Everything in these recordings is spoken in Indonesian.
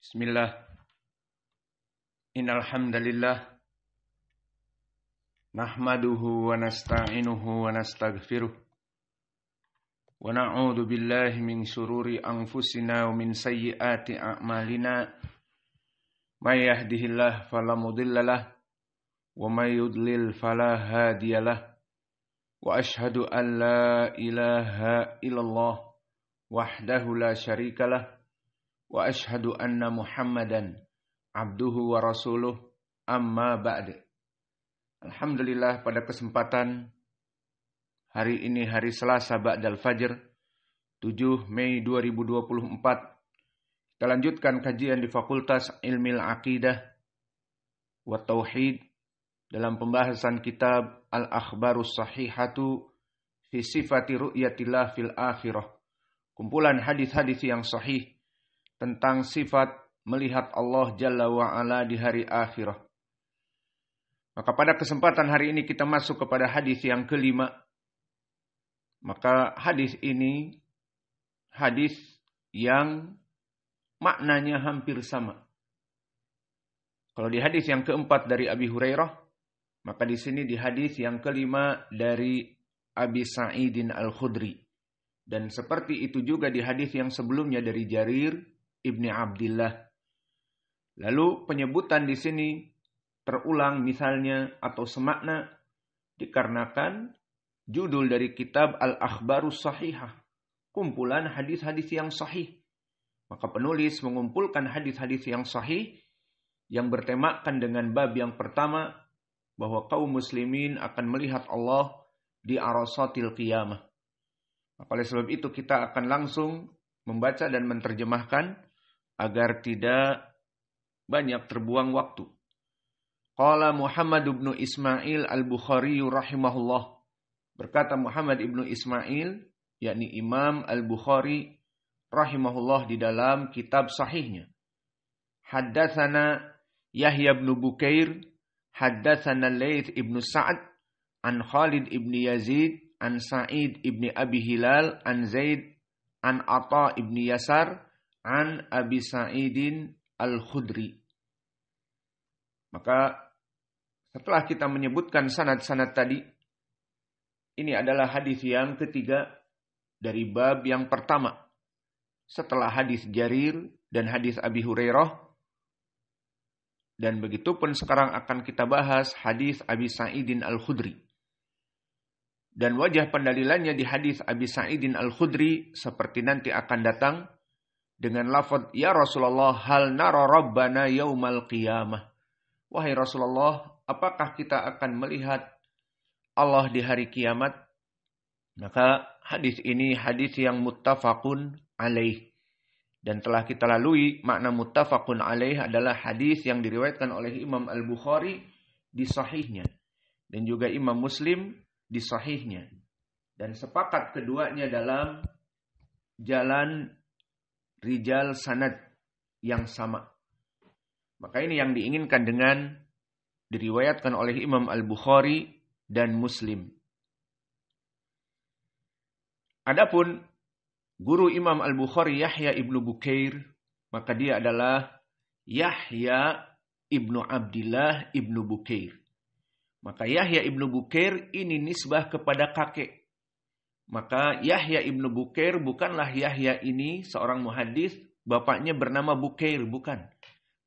Bismillah. Innal hamdalillah nahmaduhu wa nasta'inuhu wa nastaghfiruh wa na'udzu billahi min syururi anfusina wa min sayyiati a'malina. May yahdihillahu fala mudhillalah wa may yudlil fala hadiyalah. Wa asyhadu an la ilaha illallah wahdahu la syarikalah. Wa asyhadu anna Muhammadan abduhu wa rasuluh, amma ba'd. Alhamdulillah, pada kesempatan hari ini, hari Selasa ba'dal fajr, 7 Mei 2024, kita lanjutkan kajian di Fakultas Ilmil Aqidah wa Tauhid dalam pembahasan kitab Al-Akhbarus Sahihatu fi Sifati Ru'yatillah fil Akhirah, kumpulan hadis-hadis yang sahih tentang sifat melihat Allah Jalla wa'ala di hari akhirah. Maka pada kesempatan hari ini kita masuk kepada hadis yang kelima. Maka hadis ini hadis yang maknanya hampir sama. Kalau di hadis yang keempat dari Abi Hurairah, maka di sini di hadis yang kelima dari Abi Sa'idin Al-Khudri. Dan seperti itu juga di hadis yang sebelumnya dari Jarir Ibni Abdillah. Lalu penyebutan di sini terulang misalnya atau semakna dikarenakan judul dari kitab Al-Akhbarus Sahihah, kumpulan hadis-hadis yang sahih. Maka penulis mengumpulkan hadis-hadis yang sahih yang bertemakan dengan bab yang pertama, bahwa kaum muslimin akan melihat Allah di arasatil qiyamah. Maka oleh sebab itu kita akan langsung membaca dan menerjemahkan agar tidak banyak terbuang waktu. Qala Muhammad ibn Ismail al-Bukhari rahimahullah. Berkata Muhammad ibn Ismail, yakni Imam al-Bukhari rahimahullah di dalam kitab sahihnya. Haddatsana Yahya ibn Bukair, haddatsana Laits ibn Sa'ad, an Khalid ibn Yazid, an Sa'id ibn Abi Hilal, an Zaid, an Atha ibn Yasar, an Abi Sa'idin Al-Khudri. Maka setelah kita menyebutkan sanad-sanad tadi, ini adalah hadis yang ketiga dari bab yang pertama. Setelah hadis Jarir dan hadis Abi Hurairah. Dan begitu pun sekarang akan kita bahas hadis Abi Sa'idin Al-Khudri. Dan wajah pendalilannya di hadis Abi Sa'idin Al-Khudri seperti nanti akan datang dengan lafaz, ya Rasulullah, hal nara rabbana yaumal qiyamah. Wahai Rasulullah, apakah kita akan melihat Allah di hari kiamat? Maka hadis ini hadis yang muttafaqun alaih. Dan telah kita lalui makna muttafaqun alaih adalah hadis yang diriwayatkan oleh Imam Al-Bukhari di sahihnya. Dan juga Imam Muslim di sahihnya. Dan sepakat keduanya dalam jalan rijal sanad yang sama. Maka ini yang diinginkan dengan diriwayatkan oleh Imam Al-Bukhari dan Muslim. Adapun guru Imam Al-Bukhari Yahya ibnu Bukair, maka dia adalah Yahya ibnu Abdillah ibnu Bukair. Maka Yahya ibnu Bukair ini nisbah kepada kakek. Maka Yahya ibnu Bukair bukanlah Yahya ini seorang muhadis, bapaknya bernama Bukair, bukan.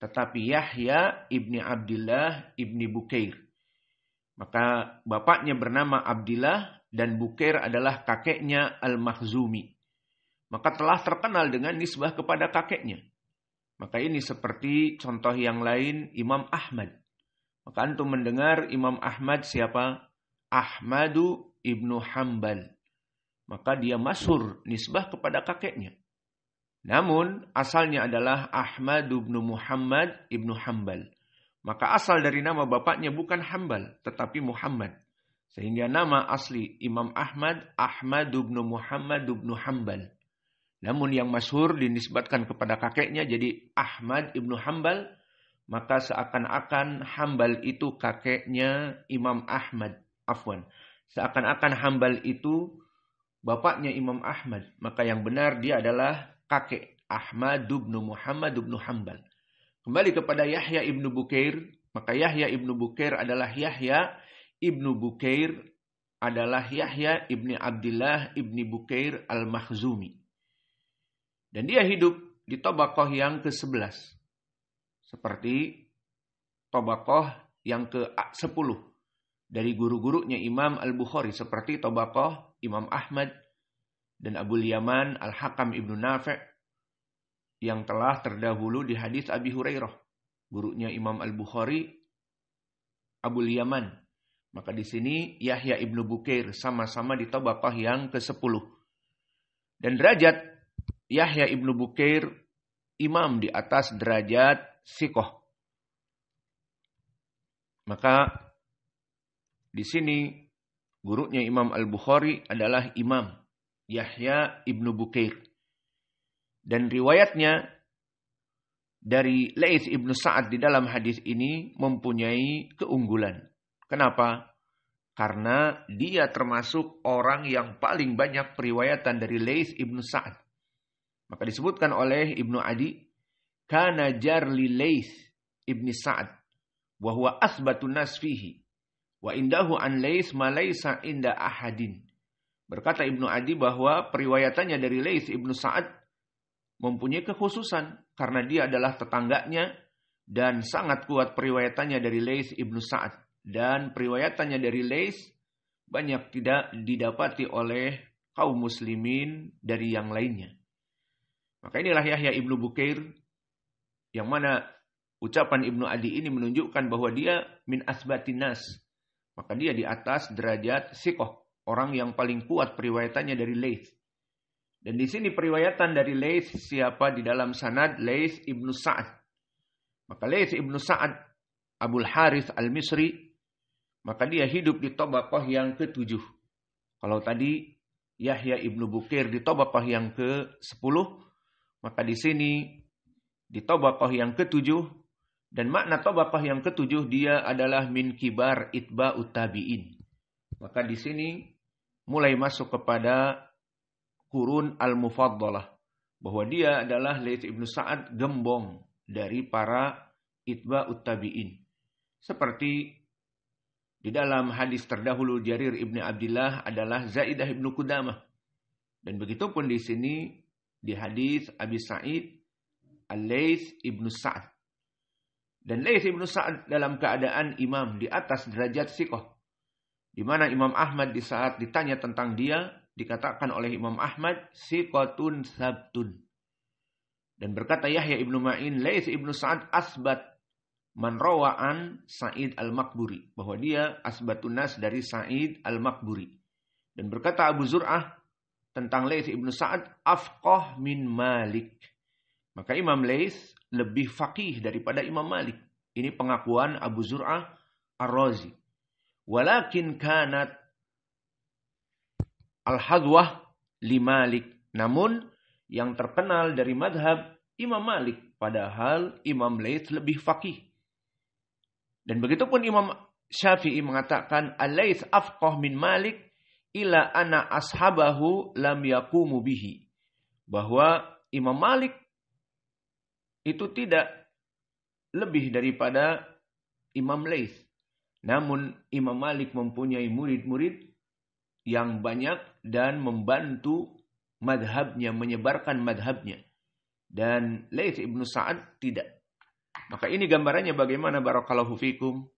Tetapi Yahya ibni Abdillah ibni Bukair. Maka bapaknya bernama Abdillah dan Bukair adalah kakeknya Al-Makhzumi. Maka telah terkenal dengan nisbah kepada kakeknya. Maka ini seperti contoh yang lain Imam Ahmad. Maka antum mendengar Imam Ahmad siapa? Ahmadu ibnu Hanbal. Maka dia masyhur nisbah kepada kakeknya. Namun asalnya adalah Ahmad ibn Muhammad ibn Hanbal. Maka asal dari nama bapaknya bukan Hanbal, tetapi Muhammad. Sehingga nama asli Imam Ahmad, Ahmad ibn Muhammad ibn Hanbal. Namun yang masyhur dinisbatkan kepada kakeknya jadi Ahmad ibn Hanbal. Maka seakan-akan Hanbal itu kakeknya Imam Ahmad. Afwan. Seakan-akan Hanbal itu bapaknya Imam Ahmad. Maka yang benar dia adalah kakek. Ahmad bin Muhammad bin Hanbal. Kembali kepada Yahya ibnu Bukair, maka Yahya ibnu Bukair adalah Yahya ibnu Abdullah ibni Bukair al-Makhzumi. Dan dia hidup di Tabaqah yang ke-11. Seperti Tabaqah yang ke-10 dari guru-gurunya Imam Al-Bukhari. Seperti Tabaqah Imam Ahmad dan Abul Yaman Al-Hakam ibnu Nafi' yang telah terdahulu di hadis Abi Hurairah. Gurunya Imam Al-Bukhari, Abul Yaman. Maka di sini Yahya ibnu Bukair sama-sama di Tabaqah yang ke-10. Dan derajat Yahya ibnu Bukair imam di atas derajat siqah. Maka di sini gurunya Imam Al-Bukhari adalah Imam Yahya ibnu Bukair. Dan riwayatnya dari Laits ibnu Sa'ad di dalam hadis ini mempunyai keunggulan. Kenapa? Karena dia termasuk orang yang paling banyak periwayatan dari Laits ibnu Sa'ad. Maka disebutkan oleh Ibnu Adi, kana jarli Laits ibni Sa'ad wa huwa asbatun nas fihi wa indahu an Laits ma laisa inda ahadin. Berkata Ibnu Adi bahwa periwayatannya dari Laits ibnu Sa'ad mempunyai kekhususan karena dia adalah tetangganya dan sangat kuat periwayatannya dari Laits ibnu Sa'ad. Dan periwayatannya dari Laits banyak tidak didapati oleh kaum muslimin dari yang lainnya. Maka inilah Yahya ibnu Bukair yang mana ucapan Ibnu Adi ini menunjukkan bahwa dia min asbatin nas. Maka dia di atas derajat siqah, orang yang paling kuat periwayatannya dari Laits. Dan di sini periwayatan dari Laits siapa di dalam sanad? Laits ibnu Sa'ad. Maka Laits ibnu Sa'ad Abul Harith al-Misri, maka dia hidup di Tabaqah yang ke-7. Kalau tadi Yahya ibnu Bukair di Tabaqah yang ke-10, maka di sini di Tabaqah yang ke-7, dan makna Tabaqah yang ke-7 dia adalah min kibar itba'ut tabi'in. Maka di sini mulai masuk kepada Qurun al-Mufaddalah, bahwa dia adalah Laits ibnu Sa'ad gembong dari para itba'ut tabi'in. Seperti di dalam hadis terdahulu Jarir ibnu Abdullah adalah Zaidah ibnu Qudamah. Dan begitu pun di sini di hadis Abi Sa'id Al-Laits ibnu Sa'ad. Dan Laits ibnu Sa'ad dalam keadaan imam di atas derajat siqah. Di mana Imam Ahmad di saat ditanya tentang dia, dikatakan oleh Imam Ahmad, siqatun sabtun. Dan berkata Yahya ibnu Ma'in, Laits ibnu Sa'ad asbat man rawa'an Sa'id al-Maqburi. Bahwa dia asbatun nas dari Sa'id al-Maqburi. Dan berkata Abu Zur'ah tentang Laits ibnu Sa'ad, afqah min Malik. Maka Imam Laits lebih faqih daripada Imam Malik. Ini pengakuan Abu Zur'ah Ar-Razi. Walakin kanat al-hadwah li Malik. Namun yang terkenal dari madhab Imam Malik. Padahal Imam Laits lebih faqih. Dan begitu pun Imam Syafi'i mengatakan, al-Laits afqah min Malik ila ana ashabahu lam yaqumu bihi. Bahwa Imam Malik itu tidak lebih daripada Imam Laits. Namun Imam Malik mempunyai murid-murid yang banyak dan membantu madhabnya, menyebarkan madhabnya. Dan Laits ibnu Sa'ad tidak. Maka ini gambarannya bagaimana barakallahu fikum.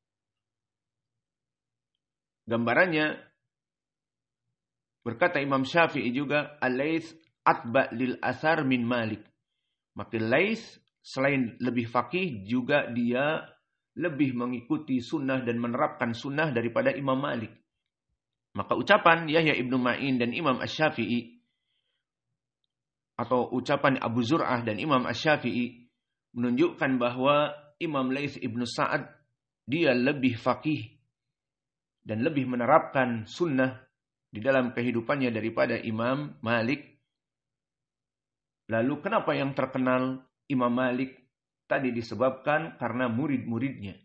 Gambarannya berkata Imam Syafi'i juga, al-Laits atba lil asar min Malik. Maka Laits selain lebih faqih juga dia lebih mengikuti sunnah dan menerapkan sunnah daripada Imam Malik. Maka ucapan Yahya ibnu Ma'in dan Imam Asy-Syafi'i, atau ucapan Abu Zur'ah dan Imam Asy-Syafi'i, menunjukkan bahwa Imam Laits ibnu Sa'ad dia lebih faqih dan lebih menerapkan sunnah di dalam kehidupannya daripada Imam Malik. Lalu kenapa yang terkenal Imam Malik? Tadi disebabkan karena murid-muridnya.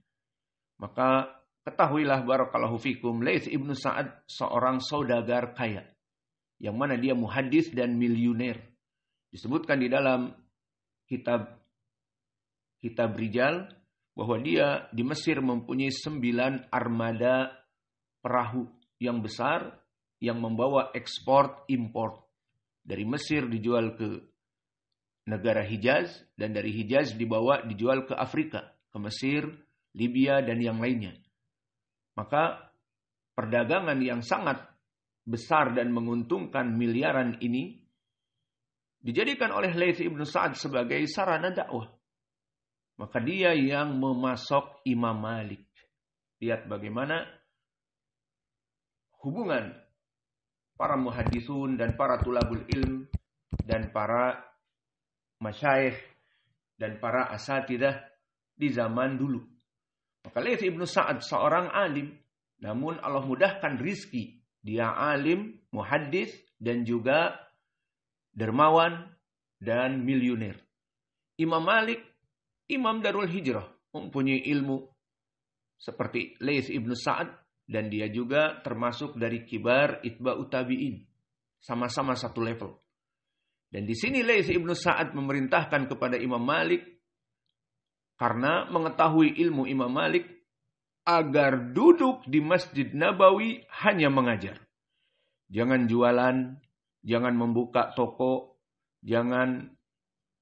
Maka ketahuilah barakallahu fikum, Laits ibnu Sa'ad seorang saudagar kaya. Yang mana dia muhaddis dan miliuner. Disebutkan di dalam kitab Rijal, bahwa dia di Mesir mempunyai 9 armada perahu yang besar yang membawa ekspor impor. Dari Mesir dijual ke negara Hijaz, dan dari Hijaz dijual ke Afrika, ke Mesir, Libya, dan yang lainnya. Maka perdagangan yang sangat besar dan menguntungkan miliaran ini dijadikan oleh Laits ibn Sa'ad sebagai sarana dakwah. Maka dia yang memasok Imam Malik. Lihat bagaimana hubungan para muhaddisun dan para tulabul ilm dan para masyayikh dan para asatidah di zaman dulu. Maka Laits ibn Sa'ad seorang alim, namun Allah mudahkan rizki. Dia alim, muhaddis, dan juga dermawan dan miliuner. Imam Malik, Imam Darul Hijrah, mempunyai ilmu seperti Laits ibn Sa'ad, dan dia juga termasuk dari kibar itba'ut tabi'in. Sama-sama satu level. Dan di sini Laits ibn Sa'ad memerintahkan kepada Imam Malik, karena mengetahui ilmu Imam Malik, agar duduk di Masjid Nabawi hanya mengajar. Jangan jualan, jangan membuka toko, jangan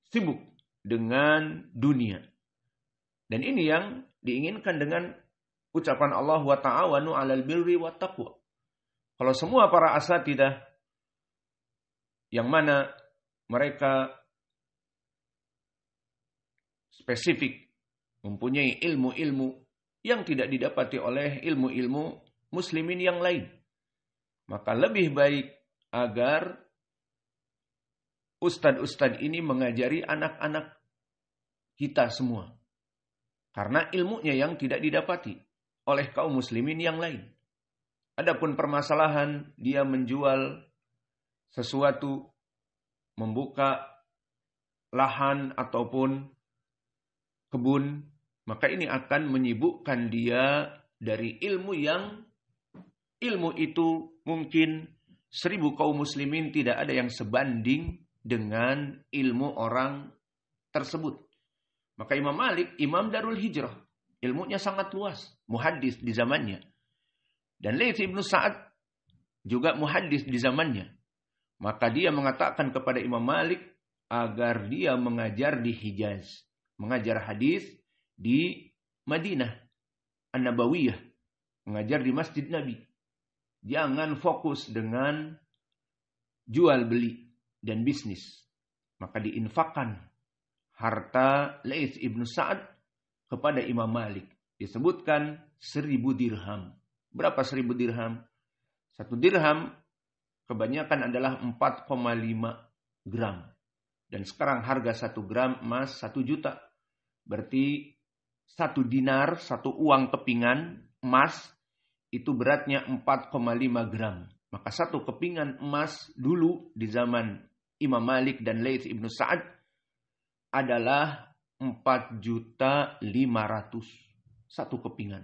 sibuk dengan dunia. Dan ini yang diinginkan dengan ucapan Allah wa ta'awanu 'alal birri wat taqwa. Kalau semua para asatidah yang mana mereka spesifik mempunyai ilmu-ilmu yang tidak didapati oleh ilmu-ilmu muslimin yang lain, maka lebih baik agar ustadz-ustadz ini mengajari anak-anak kita semua. Karena ilmunya yang tidak didapati oleh kaum muslimin yang lain. Adapun permasalahan dia menjual sesuatu, membuka lahan ataupun kebun, maka ini akan menyibukkan dia dari ilmu yang ilmu itu mungkin 1000 kaum muslimin tidak ada yang sebanding dengan ilmu orang tersebut. Maka Imam Malik, Imam Darul Hijrah, ilmunya sangat luas, muhaddis di zamannya. Dan Laits ibn Sa'ad juga muhaddis di zamannya. Maka dia mengatakan kepada Imam Malik agar dia mengajar di Hijaz, mengajar hadis di Madinah An-Nabawiyah, mengajar di Masjid Nabi. Jangan fokus dengan jual beli dan bisnis. Maka diinfakkan harta Laits ibn Sa'ad kepada Imam Malik. Disebutkan 1000 dirham. Berapa 1000 dirham? 1 dirham kebanyakan adalah 4,5 gram. Dan sekarang harga 1 gram emas 1 juta. Berarti 1 dinar, 1 uang kepingan emas, itu beratnya 4,5 gram. Maka 1 kepingan emas dulu di zaman Imam Malik dan Laits ibn Sa'ad adalah 4.500.000 1 kepingan.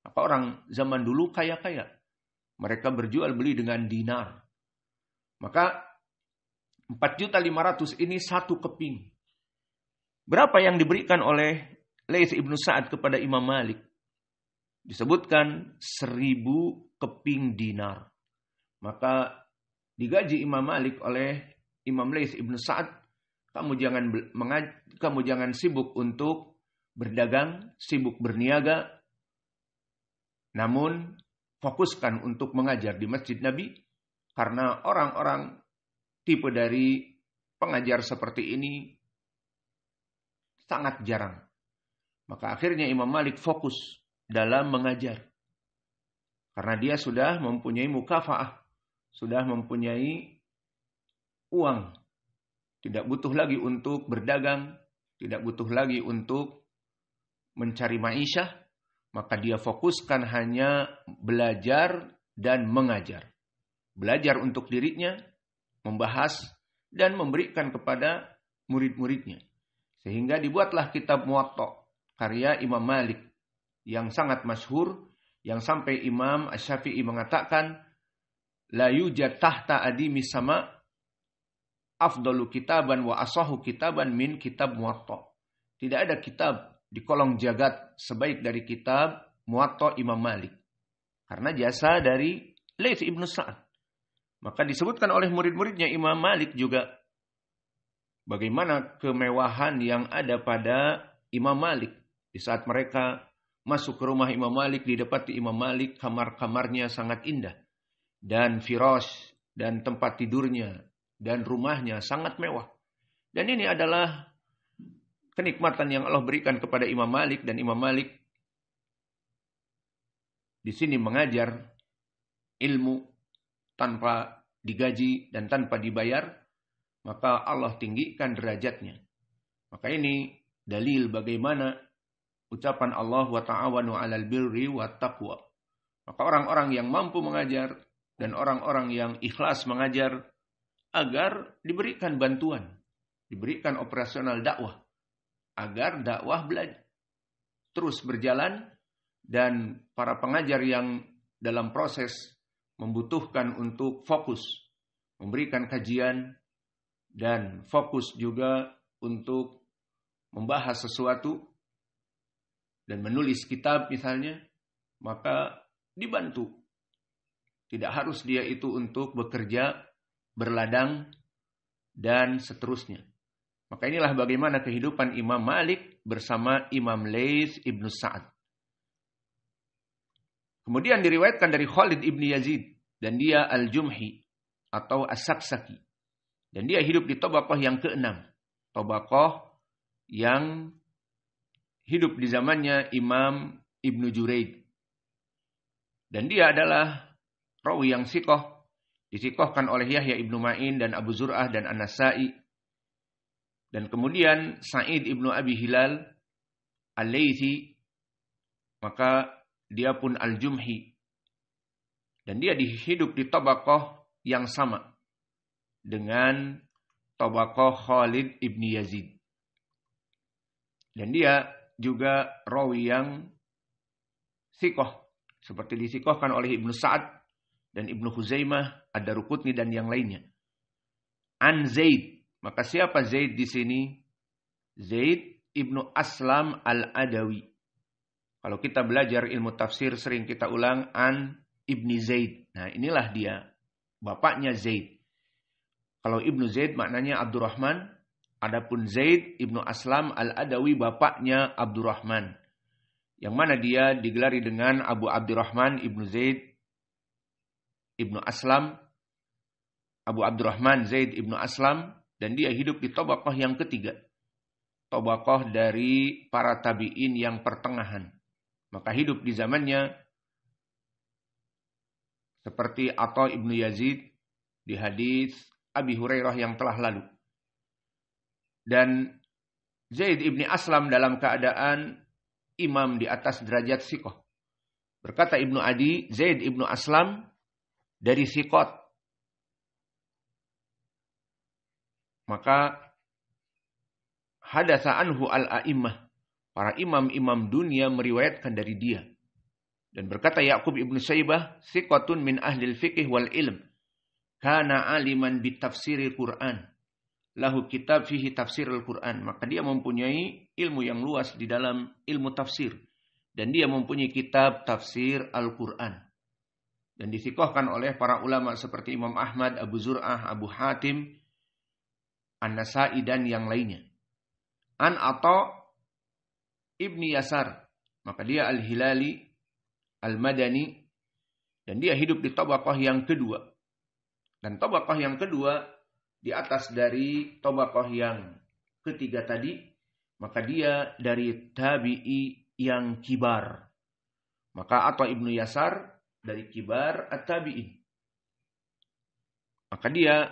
Maka orang zaman dulu kaya-kaya. Mereka berjual beli dengan dinar. Maka 4.500.000 ini 1 keping. Berapa yang diberikan oleh Laits ibn Sa'ad kepada Imam Malik? Disebutkan 1000 keping dinar. Maka digaji Imam Malik oleh Imam Laits ibn Sa'ad, kamu jangan sibuk untuk berdagang, sibuk berniaga, namun fokuskan untuk mengajar di Masjid Nabi, karena orang-orang tipe dari pengajar seperti ini sangat jarang. Maka akhirnya Imam Malik fokus dalam mengajar. Karena dia sudah mempunyai mukafaah, sudah mempunyai uang. Tidak butuh lagi untuk berdagang, tidak butuh lagi untuk mencari ma'isyah, maka dia fokuskan hanya belajar dan mengajar. Belajar untuk dirinya, membahas, dan memberikan kepada murid-muridnya. Sehingga dibuatlah kitab Muwatta, karya Imam Malik, yang sangat masyhur, yang sampai Imam Asy-Syafi'i mengatakan, la yujad tahta adimi sama afdalu kitaban wa asahu kitaban min kitab Muwatta. Tidak ada kitab di kolong jagat sebaik dari kitab Muwatta Imam Malik. Karena jasa dari Laits ibnu Sa'ad. Maka disebutkan oleh murid-muridnya Imam Malik juga bagaimana kemewahan yang ada pada Imam Malik. Di saat mereka masuk ke rumah Imam Malik, didapati Imam Malik kamar-kamarnya sangat indah. Dan firash, dan tempat tidurnya, dan rumahnya sangat mewah. Dan ini adalah kenikmatan yang Allah berikan kepada Imam Malik. Dan Imam Malik di sini mengajar ilmu tanpa digaji dan tanpa dibayar, maka Allah tinggikan derajatnya. Maka ini dalil bagaimana ucapan Allah wa ta'awanu 'alal birri wat taqwa. Maka orang-orang yang mampu mengajar dan orang-orang yang ikhlas mengajar agar diberikan bantuan, diberikan operasional dakwah agar dakwah terus berjalan, dan para pengajar yang dalam proses membutuhkan untuk fokus, memberikan kajian, dan fokus juga untuk membahas sesuatu, dan menulis kitab misalnya, maka dibantu. Tidak harus dia itu untuk bekerja, berladang, dan seterusnya. Maka inilah bagaimana kehidupan Imam Malik bersama Imam Laits ibnu Sa'ad. Kemudian diriwayatkan dari Khalid ibn Yazid, dan dia Al-Jumhi atau As-Saksaki. Dan dia hidup di Tabaqah yang ke-6. Tabaqah yang hidup di zamannya Imam Ibnu Juraid. Dan dia adalah rawi yang siqah, disikohkan oleh Yahya ibnu Ma'in dan Abu Zur'ah dan An-Nasa'i. Dan kemudian Sa'id ibnu Abi Hilal Al-Laythi, maka dia pun Al-Jumhi. Dan dia hidup di tabaqah yang sama dengan tabaqah Khalid ibn Yazid. Dan dia juga rawi yang siqah, seperti disikohkan oleh Ibnu Sa'ad dan Ibnu Khuzaimah, Ad-Daruqutni dan yang lainnya. An Zaid, maka siapa Zaid di sini? Zaid ibnu Aslam al-Adawi. Kalau kita belajar ilmu tafsir sering kita ulang An ibni Zaid. Nah, inilah dia, bapaknya Zaid. Kalau Ibnu Zaid maknanya Abdurrahman, adapun Zaid ibnu Aslam al-Adawi bapaknya Abdurrahman. Yang mana dia digelari dengan Abu Abdurrahman ibnu Zaid ibnu Aslam, Abu Abdurrahman Zaid ibnu Aslam, dan dia hidup di tabaqah yang ketiga. Tabaqah dari para tabi'in yang pertengahan. Maka hidup di zamannya seperti Atha ibnu Yazid di hadis Abi Hurairah yang telah lalu. Dan Zaid ibni Aslam dalam keadaan imam di atas derajat siqah. Berkata Ibnu Adi, Zaid ibnu Aslam dari siqat. Maka hadatsa anhu al-a'immah. Para imam-imam dunia meriwayatkan dari dia. Dan berkata Ya'qub ibnu Saybah, siqatun min ahlil fiqh wal ilm. Kana aliman bitafsiril Qur'an. Lahu kitab fihi tafsiril Qur'an. Maka dia mempunyai ilmu yang luas di dalam ilmu tafsir. Dan dia mempunyai kitab tafsir Al-Qur'an. Dan disikohkan oleh para ulama seperti Imam Ahmad, Abu Zur'ah, Abu Hatim, An-Nasa'i dan yang lainnya. An Atha ibni Yasar. Maka dia Al-Hilali, Al-Madani. Dan dia hidup di tabaqah yang kedua. Dan tabaqah yang kedua di atas dari tabaqah yang ketiga tadi. Maka dia dari tabi'i yang kibar. Maka Atha ibnu Yasar dari kibar at-tabi'in. Maka dia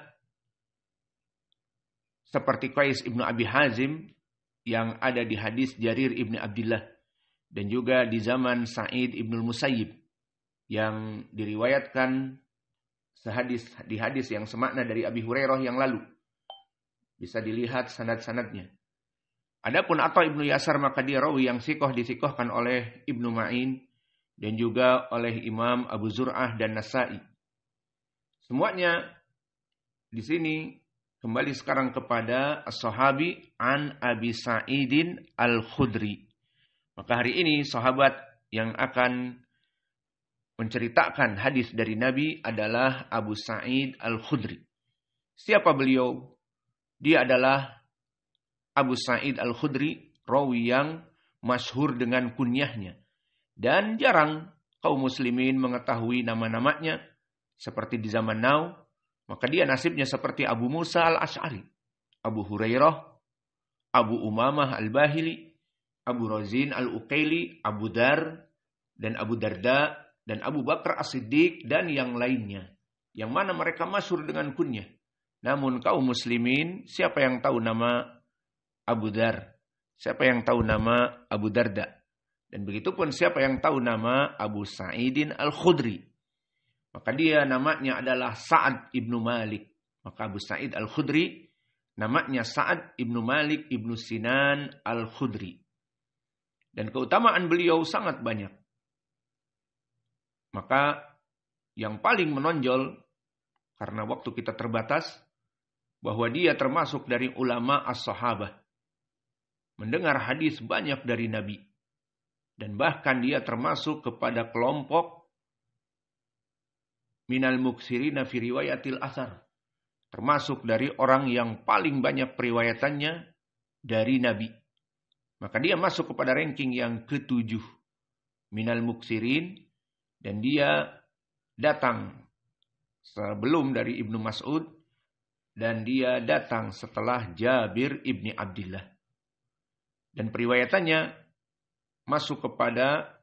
seperti Qais ibnu Abi Hazim yang ada di hadis Jarir ibnu Abdullah. Dan juga di zaman Sa'id ibnu Musayyib yang diriwayatkan di hadis yang semakna dari Abi Hurairah yang lalu. Bisa dilihat sanad-sanadnya. Adapun Atha ibnu Yasar maka dia rawi yang siqah, disikohkan oleh Ibnu Ma'in dan juga oleh Imam Abu Zur'ah dan Nasa'i. Semuanya di sini kembali sekarang kepada as-sahabi an Abi Sa'idin Al-Khudri. Maka hari ini sahabat yang akan menceritakan hadis dari Nabi adalah Abu Sa'id Al-Khudri. Siapa beliau? Dia adalah Abu Sa'id Al-Khudri, rawi yang masyhur dengan kunyahnya. Dan jarang kaum muslimin mengetahui nama-namanya seperti di zaman now. Maka dia nasibnya seperti Abu Musa Al-Asy'ari, Abu Hurairah, Abu Umamah Al-Bahili, Abu Razin Al-Uqaili, Abu Dar, dan Abu Darda, dan Abu Bakar As-Siddiq, dan yang lainnya. Yang mana mereka masyhur dengan kunyah. Namun kaum muslimin, siapa yang tahu nama Abu Dar? Siapa yang tahu nama Abu Darda? Dan begitu pun siapa yang tahu nama Abu Sa'idin Al-Khudri? Maka dia namanya adalah Sa'ad ibnu Malik. Maka Abu Sa'id Al-Khudri namanya Sa'ad ibnu Malik ibnu Sinan Al-Khudri. Dan keutamaan beliau sangat banyak. Maka yang paling menonjol, karena waktu kita terbatas, bahwa dia termasuk dari ulama as-sahabah. Mendengar hadis banyak dari Nabi. Dan bahkan dia termasuk kepada kelompok minal muksirina fi riwayatil asar. Termasuk dari orang yang paling banyak periwayatannya dari Nabi. Maka dia masuk kepada ranking yang ke-7. Minal muksirin. Dan dia datang sebelum dari Ibnu Mas'ud. Dan dia datang setelah Jabir ibni Abdillah. Dan periwayatannya masuk kepada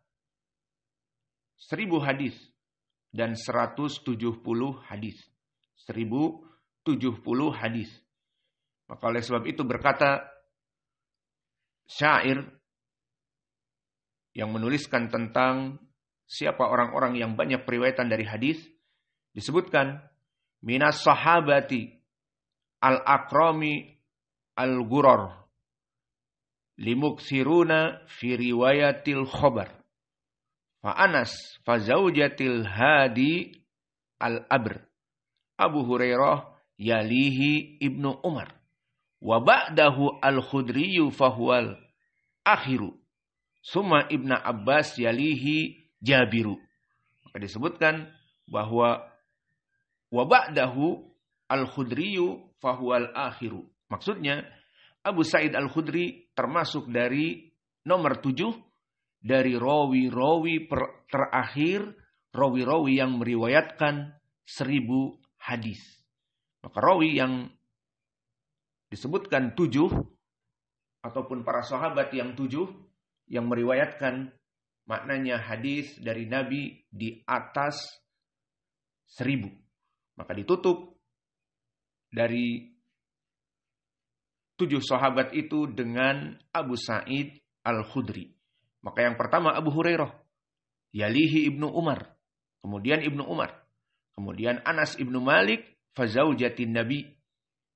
1000 hadis. Dan 170 hadis. 1070 hadis. Maka oleh sebab itu berkata syair yang menuliskan tentang siapa orang-orang yang banyak periwayatan dari hadis, disebutkan minas sahabati al-akrami al-guror limuksiruna fi riwayatil khobar fa Anas fa zaujatil hadi al-abr Abu Hurairah yalihi Ibnu Umar wa ba'dahu al-Khudriyu fahuwal akhiru summa Ibnu Abbas yalihi Jabiru. Maka disebutkan bahwa wa ba'dahu al-Khudriyu fahuwal akhiru. Maksudnya Abu Sa'id Al-Khudri termasuk dari nomor 7 dari rawi-rawi terakhir, rawi-rawi yang meriwayatkan 1000 hadis. Maka rawi yang disebutkan 7 ataupun para sahabat yang 7 yang meriwayatkan maknanya hadis dari Nabi di atas 1000. Maka ditutup dari 7 sahabat itu dengan Abu Sa'id Al-Khudri. Maka yang pertama Abu Hurairah. Yalihi Ibnu Umar. Kemudian Ibnu Umar. Kemudian Anas Ibnu Malik. Fazaujatin Nabi.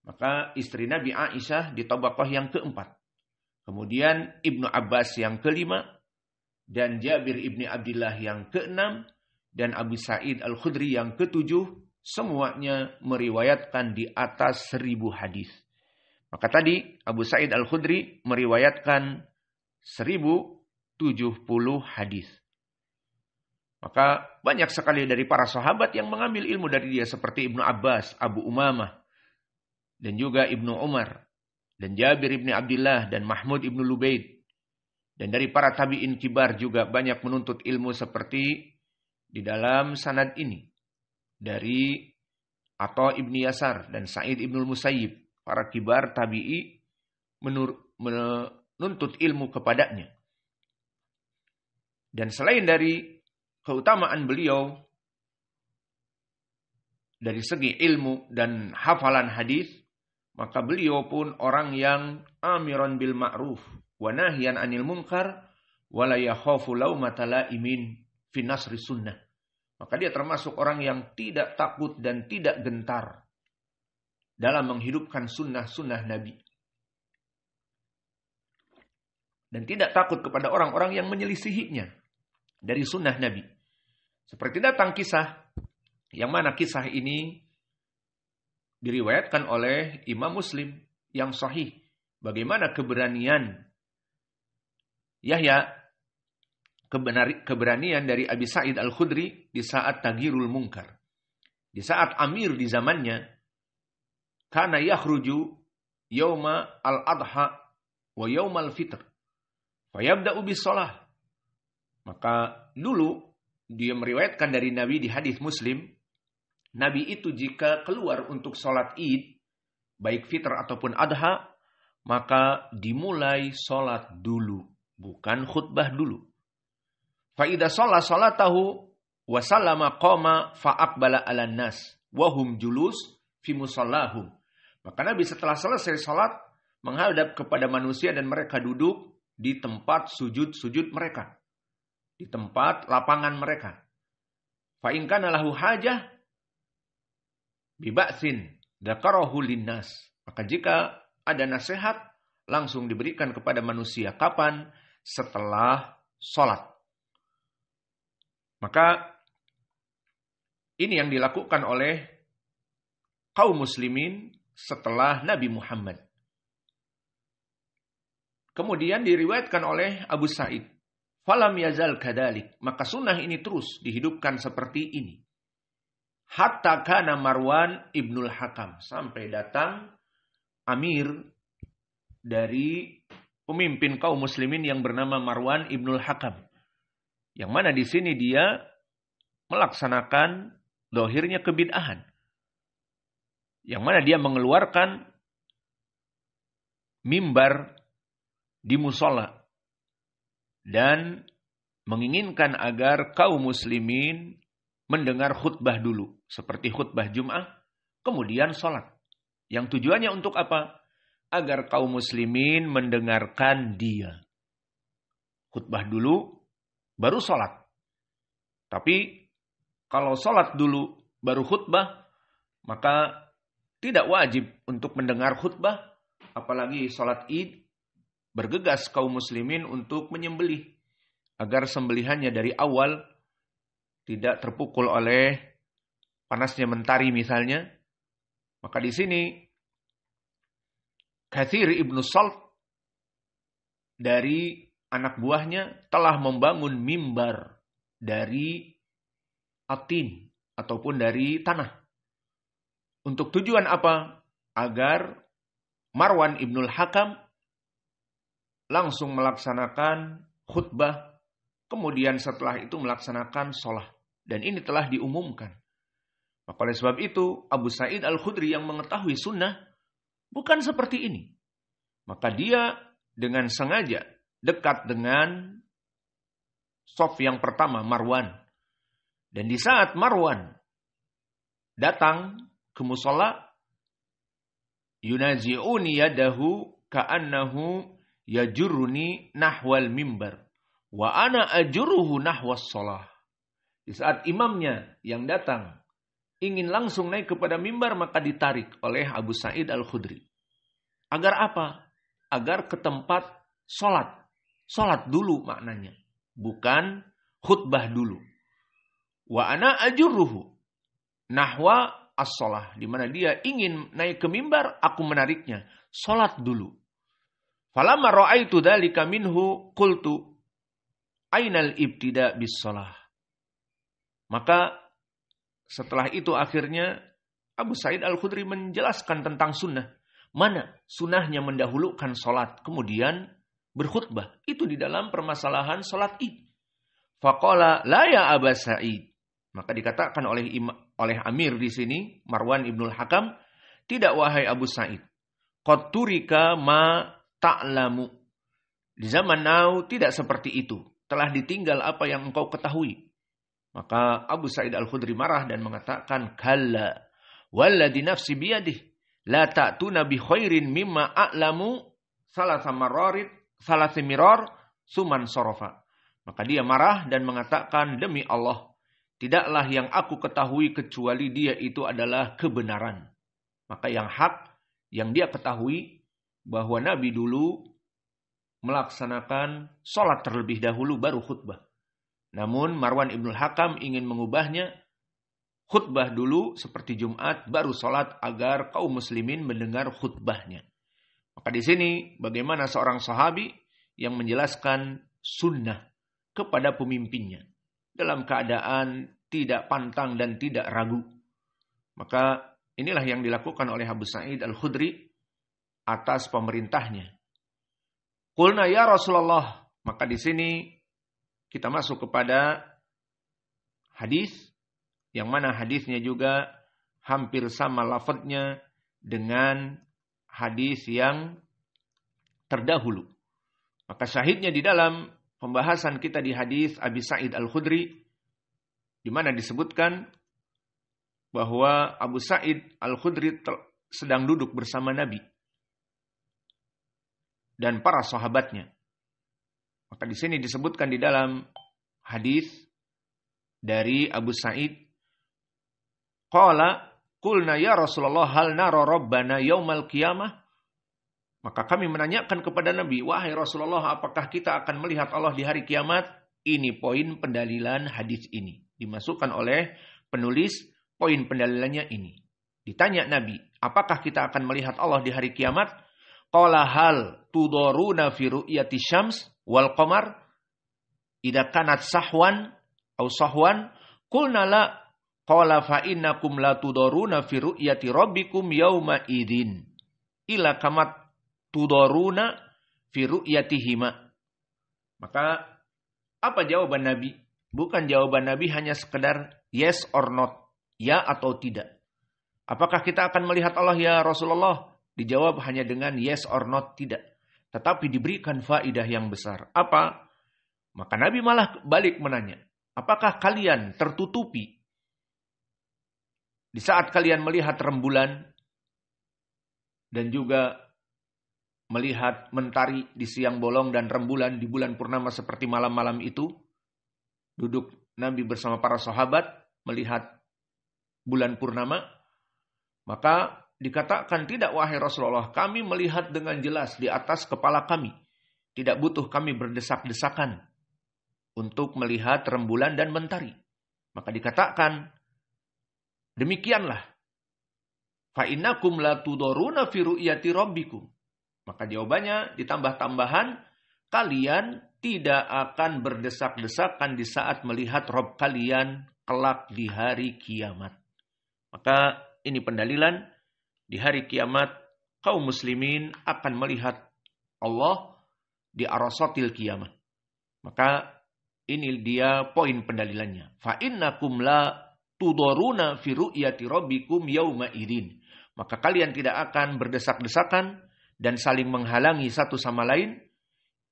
Maka istri Nabi Aisyah di tabaqah yang keempat. Kemudian Ibnu Abbas yang kelima. Dan Jabir ibni Abdillah yang keenam. Dan Abu Sa'id Al-Khudri yang ketujuh. Semuanya meriwayatkan di atas 1000 hadis. Maka tadi Abu Sa'id Al-Khudri meriwayatkan 1070 hadis. Maka banyak sekali dari para sahabat yang mengambil ilmu dari dia. Seperti Ibnu Abbas, Abu Umamah. Dan juga Ibnu Umar. Dan Jabir ibni Abdillah dan Mahmud ibnu Lubaid. Dan dari para tabi'in kibar juga banyak menuntut ilmu seperti di dalam sanad ini. Dari Atha ibni Yasar dan Sa'id ibnul Musayyib. Para kibar tabi'i menuntut ilmu kepadanya. Dan selain dari keutamaan beliau dari segi ilmu dan hafalan hadis, maka beliau pun orang yang amiran bil ma'ruf wa nahyan 'anil munkar wa la yakhafu laumata laimin fi nasri sunnah. Maka dia termasuk orang yang tidak takut dan tidak gentar dalam menghidupkan sunnah-sunnah Nabi. Dan tidak takut kepada orang-orang yang menyelisihinya dari sunnah Nabi. Seperti datang kisah, yang mana kisah ini diriwayatkan oleh Imam Muslim yang sahih. Bagaimana keberanian Yahya, keberanian dari Abi Sa'id Al-Khudri di saat taghyirul munkar. Di saat amir di zamannya, kana yakhruju yauma al-adha wa yaumal fitr. Fayabda'u bis shalah. Maka dulu dia meriwayatkan dari Nabi di hadis Muslim, Nabi itu jika keluar untuk sholat Id, baik fitr ataupun adha, maka dimulai sholat dulu, bukan khutbah dulu. Fa'idha sholat sholatahu wa sallama qoma fa'aqbala ala nas wa hum julus fi musallahum. Maka Nabi setelah selesai sholat menghadap kepada manusia dan mereka duduk di tempat sujud-sujud mereka, di tempat lapangan mereka. Fa in kana lahu hajah bi ba'tsin dzakarahu linnas. Maka jika ada nasihat langsung diberikan kepada manusia. Kapan? Setelah sholat. Maka ini yang dilakukan oleh kaum muslimin setelah Nabi Muhammad. Kemudian diriwayatkan oleh Abu Sa'id, falam yazal kadalik, maka sunnah ini terus dihidupkan seperti ini. Hatta kana Marwan ibnul Hakam, sampai datang amir dari pemimpin kaum muslimin yang bernama Marwan ibnul Hakam. Yang mana di sini dia melaksanakan dohirnya kebid'ahan. Yang mana dia mengeluarkan mimbar di musola dan menginginkan agar kaum muslimin mendengar khutbah dulu, seperti khutbah Jum'ah, kemudian sholat. Yang tujuannya untuk apa? Agar kaum muslimin mendengarkan dia. Khutbah dulu, baru sholat. Tapi kalau sholat dulu, baru khutbah, maka tidak wajib untuk mendengar khutbah, apalagi sholat Id. Bergegas kaum muslimin untuk menyembelih, agar sembelihannya dari awal tidak terpukul oleh panasnya mentari misalnya. Maka di sini Katsir ibnu Salt dari anak buahnya telah membangun mimbar dari atin ataupun dari tanah. Untuk tujuan apa? Agar Marwan ibnul Hakam langsung melaksanakan khutbah, kemudian setelah itu melaksanakan sholat. Dan ini telah diumumkan. Maka oleh sebab itu, Abu Sa'id Al-Khudri yang mengetahui sunnah, bukan seperti ini. Maka dia dengan sengaja dekat dengan shaf yang pertama, Marwan. Dan di saat Marwan datang ke musola, yunazi'uni yadahu ka'annahu yajuruni nahwal mimbar wa ana ajuruhu nahwas shalah. Di saat imamnya yang datang ingin langsung naik kepada mimbar, maka ditarik oleh Abu Sa'id Al-Khudri. Agar apa? Agar ke tempat sholat. Sholat dulu maknanya, bukan khutbah dulu. Wa ana ajuruhu nahwa as-shalah, di mana dia ingin naik ke mimbar, aku menariknya. Sholat dulu. Falamma ra'aitu dzalika minhu qultu ainal ibtida bis shalah. Maka setelah itu akhirnya Abu Sa'id Al-Khudri menjelaskan tentang sunnah. Mana sunnahnya mendahulukan sholat kemudian berkhutbah. Itu di dalam permasalahan sholat Id. Faqala la ya Aba Sa'id. Maka dikatakan oleh Amir di sini, Marwan ibnul Hakam, tidak wahai Abu Sa'id. Qad turika ma ta'lamu. Di zaman now tidak seperti itu. Telah ditinggal apa yang engkau ketahui. Maka Abu Sa'id Al-Khudri marah dan mengatakan, kalla walladhi nafsi biyadih la ta'tuna bi khairin mimma a'lamu salasa mirar suman sorofa. Maka dia marah dan mengatakan, demi Allah, tidaklah yang aku ketahui kecuali dia itu adalah kebenaran. Maka yang hak, yang dia ketahui, bahwa Nabi dulu melaksanakan sholat terlebih dahulu baru khutbah. Namun Marwan ibnul Hakam ingin mengubahnya, khutbah dulu seperti Jumat, baru sholat agar kaum muslimin mendengar khutbahnya. Maka di sini bagaimana seorang sahabi yang menjelaskan sunnah kepada pemimpinnya dalam keadaan tidak pantang dan tidak ragu. Maka inilah yang dilakukan oleh Abu Sa'id Al-Khudri atas pemerintahnya. Qulna ya Rasulullah, maka di sini kita masuk kepada hadis yang mana hadisnya juga hampir sama lafadznya dengan hadis yang terdahulu. Maka syahidnya di dalam pembahasan kita di hadis Abi Sa'id Al-Khudri, di mana disebutkan bahwa Abu Sa'id Al-Khudri sedang duduk bersama Nabi dan para sahabatnya. Maka di sini disebutkan di dalam hadis dari Abu Sa'id, qala qulna ya Rasulullah hal nara rabbana yaumal qiyamah. Maka kami menanyakan kepada Nabi, wahai Rasulullah, apakah kita akan melihat Allah di hari kiamat? Ini poin pendalilan hadis ini. Dimasukkan oleh penulis, poin pendalilannya ini. Ditanya Nabi, apakah kita akan melihat Allah di hari kiamat? Qala hal tudoruna fi ru'yati syams wal qamar idza kanat sahwan atau sahwan qulna la qala fa innakum la tudoruna fi ru'yati rabbikum yauma idzin ila kamat tudoruna fi ru'yatihima. Maka apa jawaban Nabi? Bukan jawaban Nabi hanya sekedar yes or not, ya atau tidak. Apakah kita akan melihat Allah ya Rasulullah? Dijawab hanya dengan yes or not, tidak. Tetapi diberikan faidah yang besar. Apa? Maka Nabi malah balik menanya, apakah kalian tertutupi di saat kalian melihat rembulan dan juga melihat mentari di siang bolong dan rembulan di bulan purnama seperti malam-malam itu? Duduk Nabi bersama para sahabat melihat bulan purnama. Maka dikatakan, tidak wahai Rasulullah, kami melihat dengan jelas di atas kepala kami. Tidak butuh kami berdesak-desakan untuk melihat rembulan dan mentari. Maka dikatakan, demikianlah. Fa innakum la tudoruna fi ru'yati rabbikum. Maka jawabannya ditambah tambahan, kalian tidak akan berdesak-desakan di saat melihat Rabb kalian kelak di hari kiamat. Maka ini pendalilan, di hari kiamat kaum muslimin akan melihat Allah di arasatil kiamat. Maka ini dia poin pendalilannya. Fa innakum la tudoruna fi ru'yati rabbikum yauma idzin. Maka kalian tidak akan berdesak-desakan dan saling menghalangi satu sama lain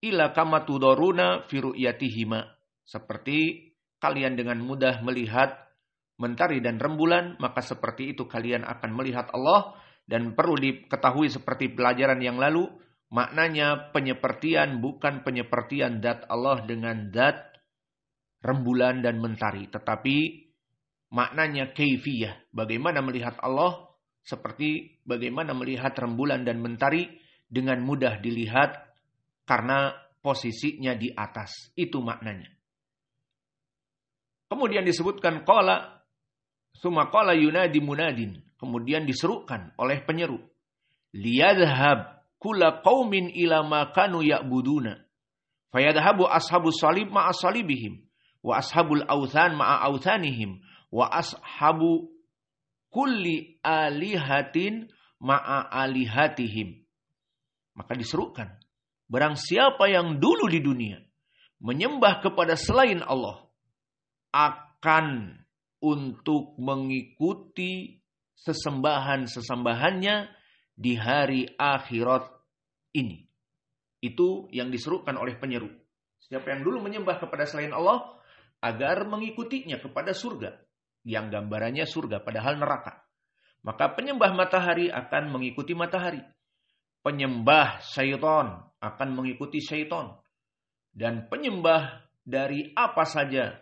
ila kama tudoruna fi ru'yatihima. Seperti kalian dengan mudah melihat mentari dan rembulan, maka seperti itu kalian akan melihat Allah. Dan perlu diketahui seperti pelajaran yang lalu, maknanya penyepertian bukan penyepertian zat Allah dengan zat rembulan dan mentari. Tetapi maknanya kaifiyah, bagaimana melihat Allah seperti bagaimana melihat rembulan dan mentari dengan mudah dilihat karena posisinya di atas. Itu maknanya. Kemudian disebutkan qala summa qala yunadi munadin. Kemudian diserukan oleh penyeru. Liyadhhab kulla qaumin ila ma kanu ya'buduna. Fayadhabu ashabus salib ma'a salibihim. Wa ashabul authan ma'a authanihim. Wa ashabu kulli alihatin ma'a alihatihim. Maka diserukan. Barang siapa yang dulu di dunia menyembah kepada selain Allah akan untuk mengikuti sesembahan-sesembahannya di hari akhirat ini. Itu yang diserukan oleh penyeru. Siapa yang dulu menyembah kepada selain Allah agar mengikutinya kepada surga. Yang gambarannya surga padahal neraka. Maka penyembah matahari akan mengikuti matahari. Penyembah syaitan akan mengikuti syaitan. Dan penyembah dari apa saja,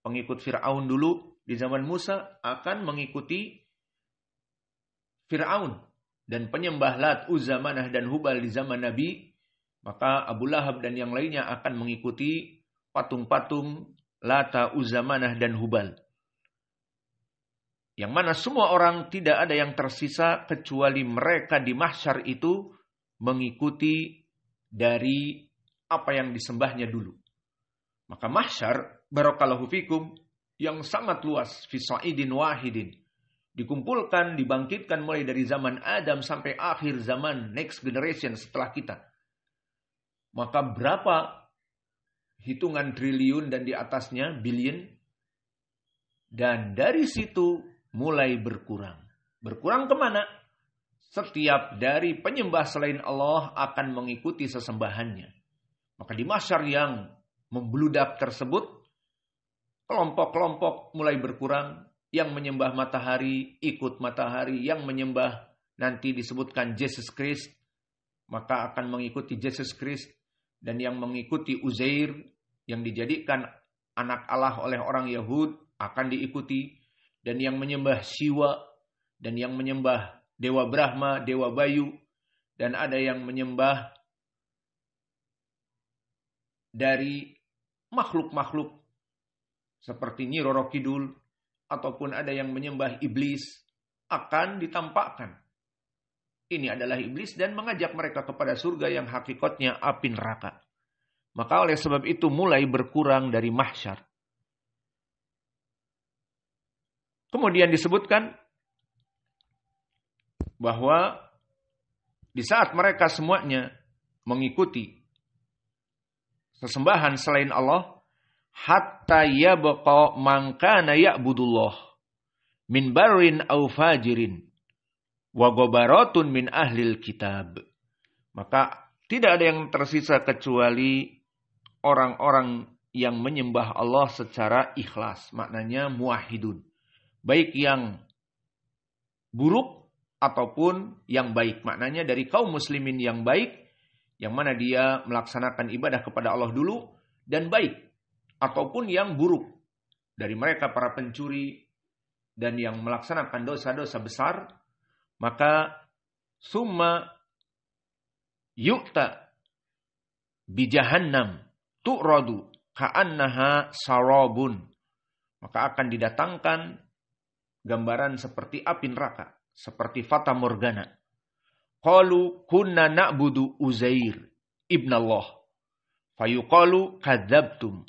pengikut Fir'aun dulu di zaman Musa akan mengikuti Fir'aun. Dan penyembah Lat, Uzza, Manah dan Hubal di zaman Nabi, maka Abu Lahab dan yang lainnya akan mengikuti patung-patung Lata, Uzza, Manah dan Hubal. Yang mana semua orang tidak ada yang tersisa kecuali mereka di mahsyar itu mengikuti dari apa yang disembahnya dulu. Maka mahsyar, barakallahu fikum, yang sangat luas, fi sa'idin wahidin. Dikumpulkan, dibangkitkan mulai dari zaman Adam sampai akhir zaman, next generation setelah kita. Maka berapa hitungan triliun dan di atasnya, billion. Dan dari situ mulai berkurang. Berkurang kemana? Setiap dari penyembah selain Allah akan mengikuti sesembahannya. Maka di mahsyar yang membludak tersebut, kelompok-kelompok mulai berkurang. Yang menyembah matahari, ikut matahari. Yang menyembah nanti disebutkan Jesus Christ, maka akan mengikuti Jesus Christ. Dan yang mengikuti Uzair, yang dijadikan anak Allah oleh orang Yahud, akan diikuti. Dan yang menyembah Siwa, dan yang menyembah Dewa Brahma, Dewa Bayu, dan ada yang menyembah dari makhluk-makhluk seperti Nyi Roro Kidul, ataupun ada yang menyembah iblis, akan ditampakkan. Ini adalah iblis dan mengajak mereka kepada surga yang hakikatnya api neraka. Maka oleh sebab itu mulai berkurang dari mahsyar. Kemudian disebutkan bahwa di saat mereka semuanya mengikuti sesembahan selain Allah, hatta yabqa man kana ya'budullah min barrin aw fajirin wa ghabaratun min ahlil kitab. Maka tidak ada yang tersisa kecuali orang-orang yang menyembah Allah secara ikhlas, maknanya muwahhidun. Baik yang buruk ataupun yang baik. Maknanya dari kaum muslimin yang baik, yang mana dia melaksanakan ibadah kepada Allah dulu, dan baik. Ataupun yang buruk. Dari mereka para pencuri dan yang melaksanakan dosa-dosa besar, maka summa yu'ta bijahannam tu'radu ka'annaha sarabun. Maka akan didatangkan gambaran seperti api neraka, seperti fata morgana. Qalu kunna na'budu Uzair ibn Allah. Fayuqalu kadzabtum.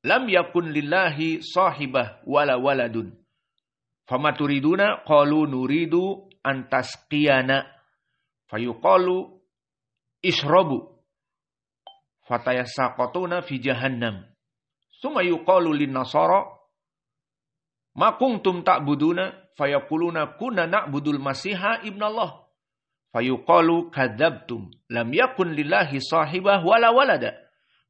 Lam yakun lillahi sahibah wala waladun. Fama turiduna qalu nuridu antasqiyana. Fayuqalu ishrabu. Fatayasaqatuna fi jahannam. Summa yuqalu lin-nasara ma kuntum ta'buduna fayaquluna kunna na'budul masiha ibn Allah. Fayuqalu kadzabtum lam yakun lillahi sahibah wala walada.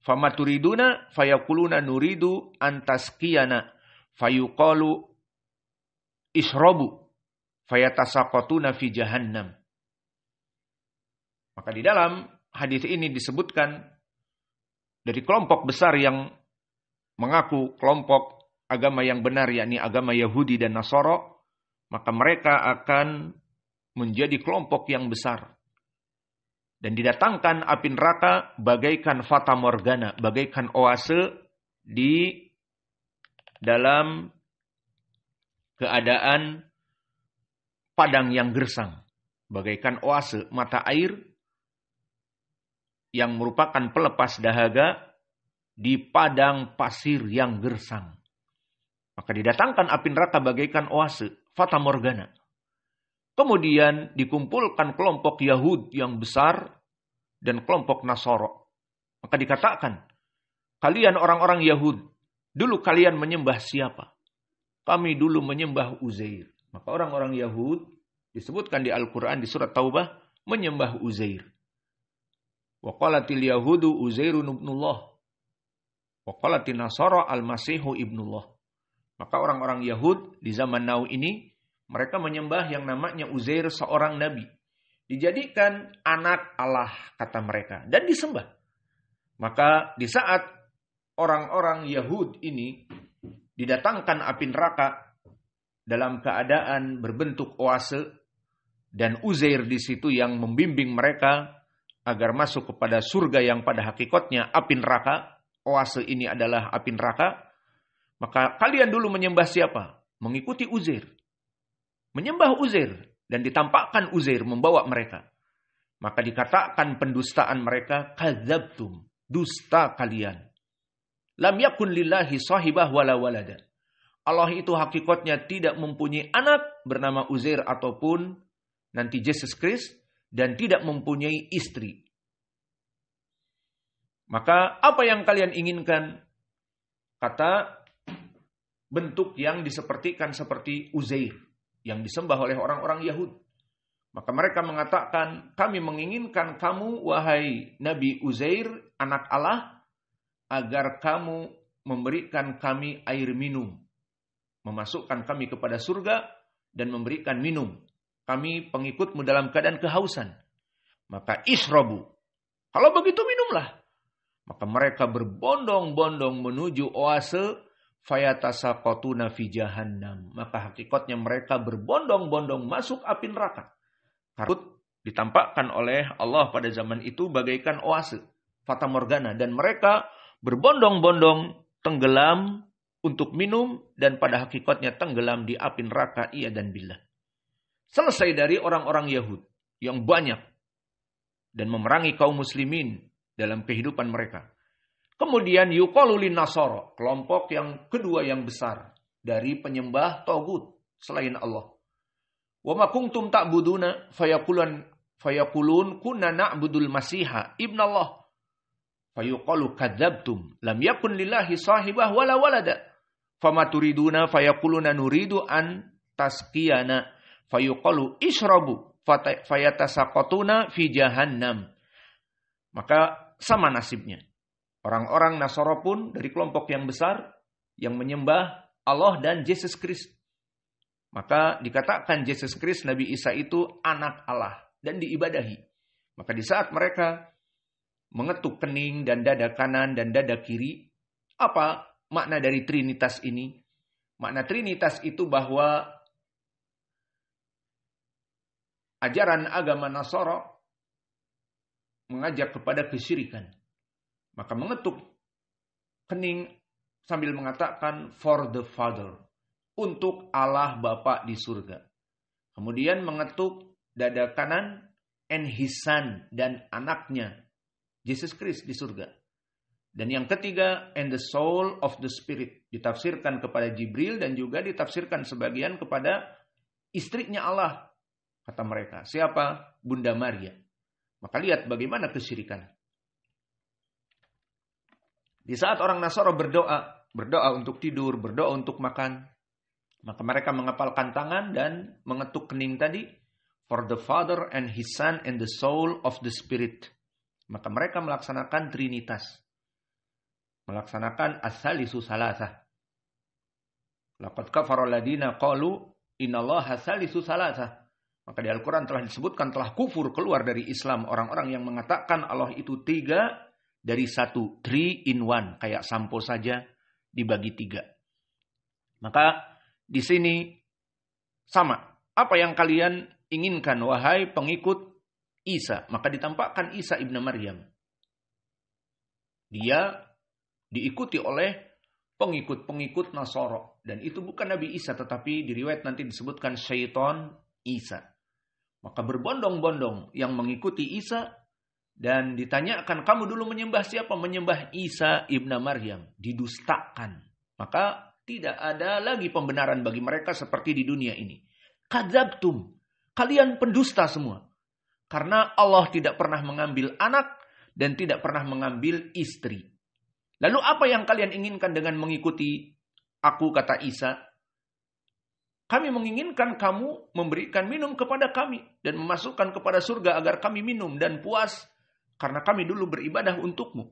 Fama turiduna fayaquluna nuridu antasqiyana. Fayuqalu ishrabu fayatasaqatuna fi jahannam. Maka di dalam hadis ini disebutkan dari kelompok besar yang mengaku kelompok agama yang benar, yakni agama Yahudi dan Nasara, maka mereka akan menjadi kelompok yang besar. Dan didatangkan api neraka bagaikan fata morgana, bagaikan oase di dalam keadaan padang yang gersang. Bagaikan oase mata air yang merupakan pelepas dahaga di padang pasir yang gersang. Maka didatangkan api neraka bagaikan oase, fata morgana. Kemudian dikumpulkan kelompok Yahud yang besar dan kelompok Nasoro. Maka dikatakan, kalian orang-orang Yahud, dulu kalian menyembah siapa? Kami dulu menyembah Uzair. Maka orang-orang Yahud disebutkan di Al-Quran di surat Taubah menyembah Uzair. Wa qalatil Yahudu Uzairun ibnullah. Wa qalatil Nasara al-Masihu ibnullah. Maka orang-orang Yahud di zaman now ini, mereka menyembah yang namanya Uzair seorang nabi. Dijadikan anak Allah, kata mereka. Dan disembah. Maka di saat orang-orang Yahud ini didatangkan api neraka dalam keadaan berbentuk oase. Dan Uzair di situ yang membimbing mereka agar masuk kepada surga yang pada hakikatnya api neraka. Oase ini adalah api neraka. Maka kalian dulu menyembah siapa? Mengikuti Uzair. menyembah Uzair dan ditampakkan Uzair membawa mereka. Maka dikatakan pendustaan mereka, kadzabtum, dusta kalian. Lam yakun lillahi sahibah wala walada. Allah itu hakikatnya tidak mempunyai anak bernama Uzair ataupun nanti Yesus Kristus dan tidak mempunyai istri. Maka apa yang kalian inginkan? Kata bentuk yang disepertikan seperti Uzair yang disembah oleh orang-orang Yahudi. Maka mereka mengatakan, kami menginginkan kamu, wahai Nabi Uzair, anak Allah, agar kamu memberikan kami air minum. Memasukkan kami kepada surga dan memberikan minum. Kami pengikutmu dalam keadaan kehausan. Maka ishrabu. Kalau begitu minumlah. Maka mereka berbondong-bondong menuju oase fayatasaqatuna fi jahannam. Maka hakikatnya mereka berbondong-bondong masuk api neraka. Karena ditampakkan oleh Allah pada zaman itu bagaikan oase, fata morgana, dan mereka berbondong-bondong tenggelam untuk minum dan pada hakikatnya tenggelam di api neraka, iya dan billah. Selesai dari orang-orang Yahud yang banyak dan memerangi kaum muslimin dalam kehidupan mereka. Kemudian yuqalu lin nasara, kelompok yang kedua yang besar dari penyembah tagut selain Allah. Wa ma kuntum ta'buduna fayaqulun kunna na'budul masiha ibnallah. Fayuqalu kadzabtum lam yakun lillahi sahibah wala walada. Fama turiduna fayaquluna nuridu an tasqiyana. Fayuqalu ishrabu fayatasaqatuna fi jahannam. Maka sama nasibnya. Orang-orang Nasara pun dari kelompok yang besar yang menyembah Allah dan Yesus Kristus. Maka dikatakan Yesus Kristus, Nabi Isa itu anak Allah dan diibadahi. Maka di saat mereka mengetuk kening dan dada kanan dan dada kiri, apa makna dari Trinitas ini? Makna Trinitas itu bahwa ajaran agama Nasara mengajak kepada kesyirikan. Maka mengetuk kening sambil mengatakan for the Father. Untuk Allah Bapa di surga. Kemudian mengetuk dada kanan and his son dan anaknya Yesus Kristus di surga. Dan yang ketiga and the soul of the spirit ditafsirkan kepada Jibril dan juga ditafsirkan sebagian kepada istrinya Allah. Kata mereka, siapa? Bunda Maria. Maka lihat bagaimana kesyirikan. Di saat orang Nasara berdoa untuk tidur, berdoa untuk makan, maka mereka mengepalkan tangan dan mengetuk kening tadi. For the Father and His Son and the soul of the Spirit. Maka mereka melaksanakan Trinitas. Melaksanakan as-salisu salasah. Laqad kafara alladziina qalu innallaha salisu salasah. Maka di Al-Quran telah disebutkan telah kufur keluar dari Islam. Orang-orang yang mengatakan Allah itu 3 dari 1. 3 in 1. Kayak sampo saja dibagi 3. Maka di sini sama. Apa yang kalian inginkan wahai pengikut Isa? Maka ditampakkan Isa ibnu Maryam. Dia diikuti oleh pengikut-pengikut Nasara. Dan itu bukan Nabi Isa tetapi di riwayat nanti disebutkan syaitan Isa. Maka berbondong-bondong yang mengikuti Isa dan ditanyakan kamu dulu menyembah siapa? Menyembah Isa ibnu Maryam. Didustakan. Maka tidak ada lagi pembenaran bagi mereka seperti di dunia ini. Kadzabtum. Kalian pendusta semua. Karena Allah tidak pernah mengambil anak dan tidak pernah mengambil istri. Lalu apa yang kalian inginkan dengan mengikuti aku, kata Isa? Kami menginginkan kamu memberikan minum kepada kami dan memasukkan kepada surga agar kami minum dan puas karena kami dulu beribadah untukmu.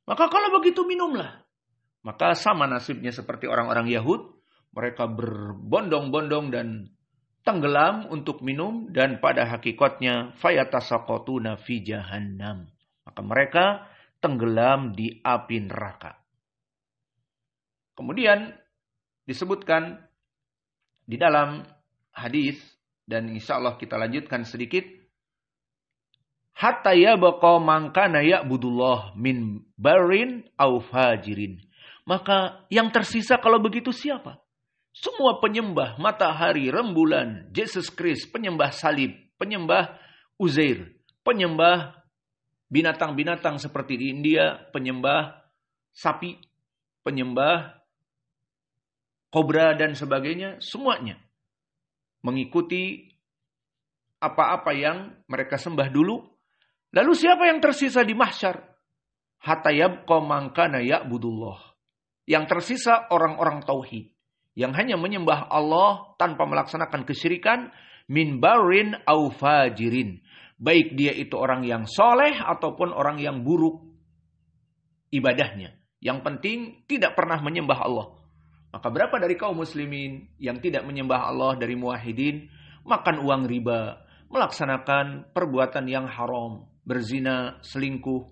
Maka kalau begitu minumlah. Maka sama nasibnya seperti orang-orang Yahud. Mereka berbondong-bondong dan tenggelam untuk minum. Dan pada hakikatnya fayatasaqatuna fi jahannam. Maka mereka tenggelam di api neraka. Kemudian disebutkan di dalam hadis. Dan insya Allah kita lanjutkan sedikit. Hatta yabqa man kana ya'budullah min barin au fajirin. Maka yang tersisa kalau begitu siapa? Semua penyembah matahari, rembulan, Yesus Kristus, penyembah salib, penyembah Uzair, penyembah binatang-binatang seperti di India, penyembah sapi, penyembah kobra dan sebagainya, semuanya mengikuti apa-apa yang mereka sembah dulu. Lalu siapa yang tersisa di mahsyar? Hatta yabqa man kana ya'budullah. Yang tersisa orang-orang tauhid yang hanya menyembah Allah tanpa melaksanakan kesyirikan, min barin au fajirin. Baik dia itu orang yang soleh ataupun orang yang buruk ibadahnya. Yang penting tidak pernah menyembah Allah. Maka berapa dari kaum muslimin yang tidak menyembah Allah dari muwahhidin, makan uang riba, melaksanakan perbuatan yang haram, berzina, selingkuh,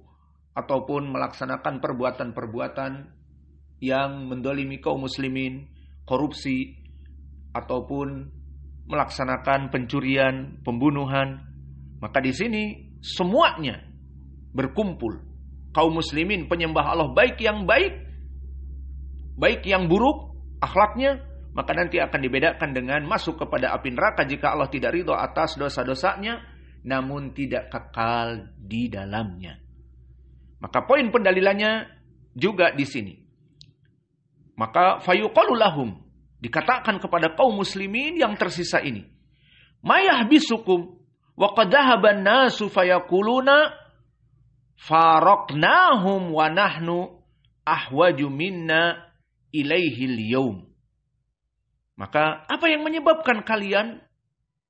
ataupun melaksanakan perbuatan-perbuatan yang mendolimi kaum muslimin, korupsi, ataupun melaksanakan pencurian, pembunuhan. Maka di sini semuanya berkumpul. Kaum muslimin penyembah Allah baik yang buruk akhlaknya, maka nanti akan dibedakan dengan masuk kepada api neraka jika Allah tidak ridho atas dosa-dosanya, namun tidak kekal di dalamnya. Maka poin pendalilannya juga di sini. Maka fayuqalu lahum, dikatakan kepada kaum muslimin yang tersisa ini, mayah bisukum wa qad dhahaban nasu fayaquluna faraqnahum wa nahnu ahwaju minna ilaihil yaum. Maka apa yang menyebabkan kalian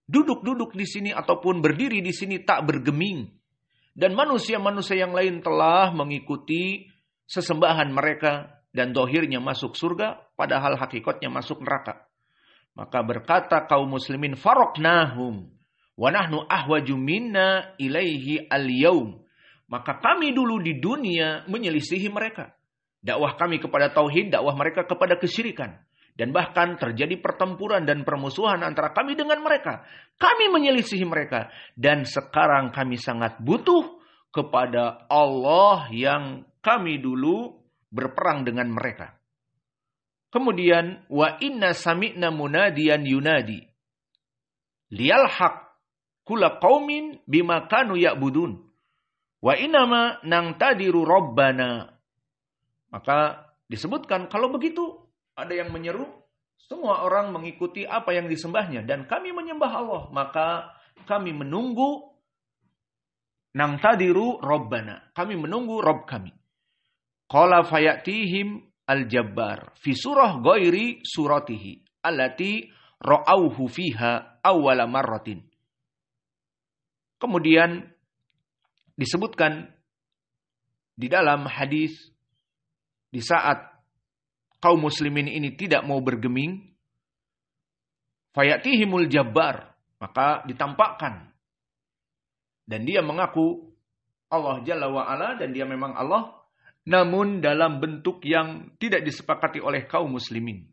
duduk-duduk di sini ataupun berdiri di sini tak bergeming, dan manusia-manusia yang lain telah mengikuti sesembahan mereka dan dohirnya masuk surga, padahal hakikatnya masuk neraka. Maka berkata kaum muslimin, faraqnahum wa nahnu ahwaju minna ilaihi al-yaum. Maka kami dulu di dunia menyelisihi mereka. Dakwah kami kepada tauhid, dakwah mereka kepada kesyirikan. Dan bahkan terjadi pertempuran dan permusuhan antara kami dengan mereka. Kami menyelisihi mereka. Dan sekarang kami sangat butuh kepada Allah yang kami dulu berperang dengan mereka. Kemudian, wa inna sami'na munadiyan yunadi liyalhaq kulla qaumin bima kanu ya'budun. Wa innama nangtadiru rabbana. Maka disebutkan kalau begitu ada yang menyeru, semua orang mengikuti apa yang disembahnya dan kami menyembah Allah, maka kami menunggu nangtadiru rabbana. Kami menunggu Rabb kami. Qala fayatihim al-jabbar fi surah ghairi suratihi allati ra'auhu fiha awwala marratin. Kemudian disebutkan di dalam hadis di saat kaum muslimin ini tidak mau bergeming, fayatihimul jabbar, maka ditampakkan dan dia mengaku Allah Jalla wa Ala dan dia memang Allah, namun dalam bentuk yang tidak disepakati oleh kaum muslimin.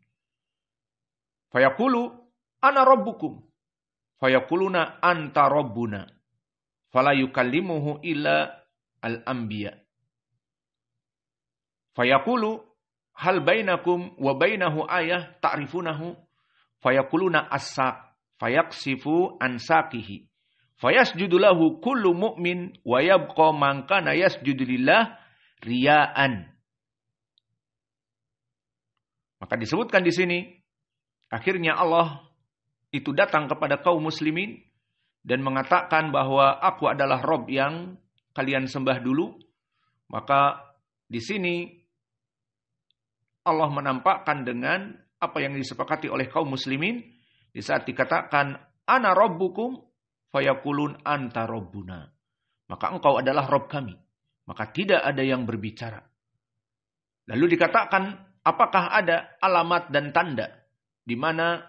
Fayaqulu ana rabbukum, fayaquluna anta rabbuna, fala yukallimuhu illa al-anbiya. Fayaqulu hal bainakum wa bainahu ayah ta'rifunahu, fayaquluna as-saq, fayaksifu an saqihi, fayasjudu lahu kullu mu'min wa yabqa man kana yasjudu lillah riya'an. Maka disebutkan di sini, akhirnya Allah itu datang kepada kaum muslimin dan mengatakan bahwa aku adalah Rabb yang kalian sembah dulu. Maka di sini Allah menampakkan dengan apa yang disepakati oleh kaum muslimin di saat dikatakan ana rabbukum fayaqulun anta rabbuna. Maka engkau adalah Rabb kami. Maka tidak ada yang berbicara. Lalu dikatakan, apakah ada alamat dan tanda di mana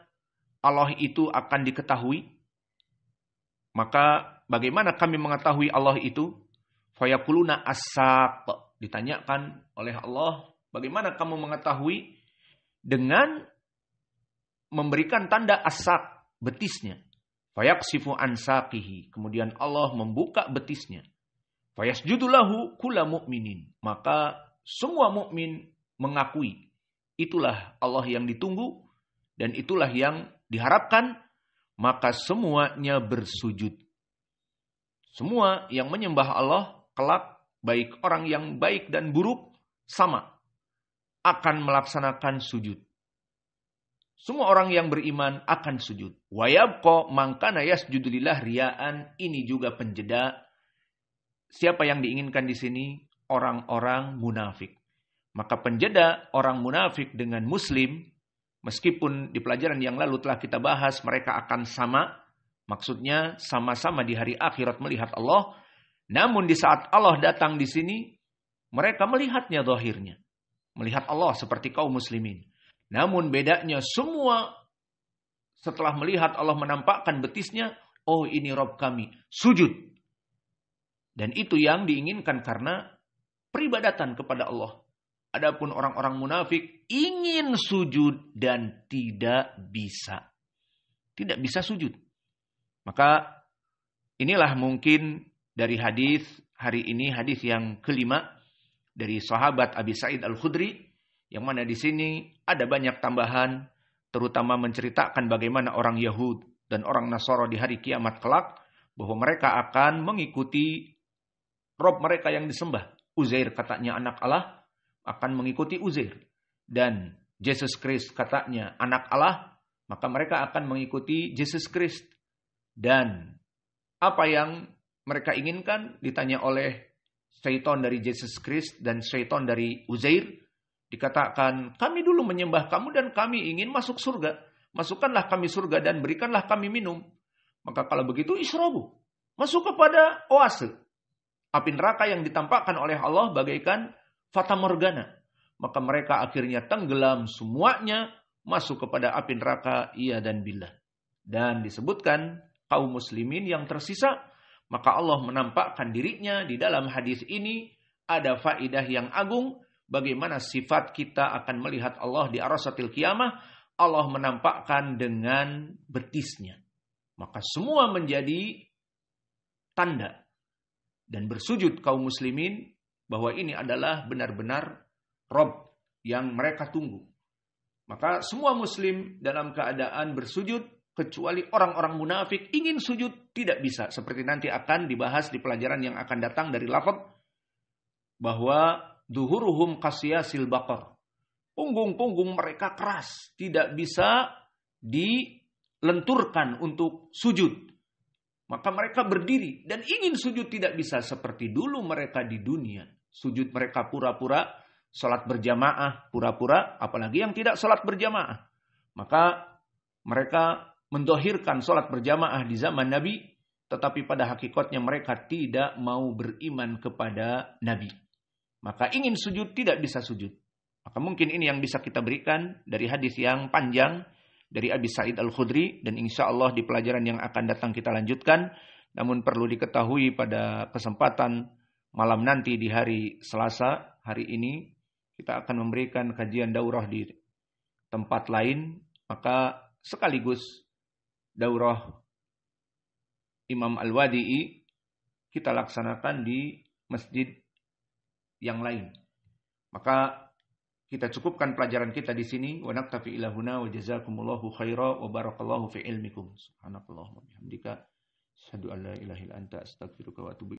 Allah itu akan diketahui? Maka bagaimana kami mengetahui Allah itu? Fayaquluna as-saq. Ditanyakan oleh Allah, bagaimana kamu mengetahui? Dengan memberikan tanda as-saq, betisnya. Fayaksifu an saqihi. Kemudian Allah membuka betisnya. Fayasjudu lahu kulla mu'minin. Maka semua mukmin mengakui itulah Allah yang ditunggu Dan itulah yang diharapkan, maka semuanya bersujud. Semua yang menyembah Allah kelak, baik orang yang baik dan buruk, sama akan melaksanakan sujud. Semua orang yang beriman akan sujud. Wa yabqa man kana yasjudu lillah riyaan. Ini juga penjeda. Siapa yang diinginkan di sini? Orang-orang munafik. Maka penjeda orang munafik dengan muslim, meskipun di pelajaran yang lalu telah kita bahas, mereka akan sama. Maksudnya sama-sama di hari akhirat melihat Allah. Namun di saat Allah datang di sini, mereka melihatnya zahirnya. Melihat Allah seperti kaum muslimin. Namun bedanya semua setelah melihat Allah menampakkan betisnya, oh ini Rabb kami, sujud. Dan itu yang diinginkan karena peribadatan kepada Allah. Adapun orang-orang munafik ingin sujud dan tidak bisa. Tidak bisa sujud. Maka inilah mungkin dari hadis hari ini, hadis yang kelima dari sahabat Abi Sa'id Al-Khudri, yang mana di sini ada banyak tambahan, terutama menceritakan bagaimana orang Yahud dan orang Nasara di hari kiamat kelak, bahwa mereka akan mengikuti Rob mereka yang disembah. Uzair katanya anak Allah, akan mengikuti Uzair. Dan Jesus Christ katanya anak Allah, maka mereka akan mengikuti Jesus Christ. Dan apa yang mereka inginkan ditanya oleh syaitan dari Jesus Christ dan syaitan dari Uzair. Dikatakan, kami dulu menyembah kamu dan kami ingin masuk surga. Masukkanlah kami surga dan berikanlah kami minum. Maka kalau begitu isrobu. Masuk kepada oase. Api neraka yang ditampakkan oleh Allah bagaikan fata morgana. Maka mereka akhirnya tenggelam semuanya masuk kepada api neraka iya dan billah. Dan disebutkan kaum muslimin yang tersisa. Maka Allah menampakkan dirinya di dalam hadis ini. Ada faidah yang agung. Bagaimana sifat kita akan melihat Allah di arasatil kiamah. Allah menampakkan dengan betisnya. Maka semua menjadi tanda. Dan bersujud kaum muslimin bahwa ini adalah benar-benar Rob yang mereka tunggu. Maka semua muslim dalam keadaan bersujud. Kecuali orang-orang munafik ingin sujud tidak bisa. Seperti nanti akan dibahas di pelajaran yang akan datang dari lafaz. Bahwa duhuruhum qasiyasil baqar. Punggung-punggung mereka keras. Tidak bisa dilenturkan untuk sujud. Maka mereka berdiri. Dan ingin sujud tidak bisa. Seperti dulu mereka di dunia. Sujud mereka pura-pura. Salat berjamaah pura-pura. Apalagi yang tidak salat berjamaah. Maka mereka mendohirkan salat berjamaah di zaman Nabi. Tetapi pada hakikatnya mereka tidak mau beriman kepada Nabi. Maka ingin sujud tidak bisa sujud. Maka mungkin ini yang bisa kita berikan dari hadis yang panjang dari Abi Sa'id Al-Khudri. Dan insya Allah di pelajaran yang akan datang kita lanjutkan. Namun perlu diketahui pada kesempatan malam nanti di hari Selasa, hari ini, kita akan memberikan kajian daurah di tempat lain. Maka sekaligus daurah Imam Al-Wadi'i kita laksanakan di masjid yang lain. Maka kita cukupkan pelajaran kita di sini. Wa naktafi ila huna wa jazakumullahu khaira wa barakallahu fi ilmikum. Subhanakallahumma bihamdika asyhadu an la ilaha illa anta astaghfiruka wa atubu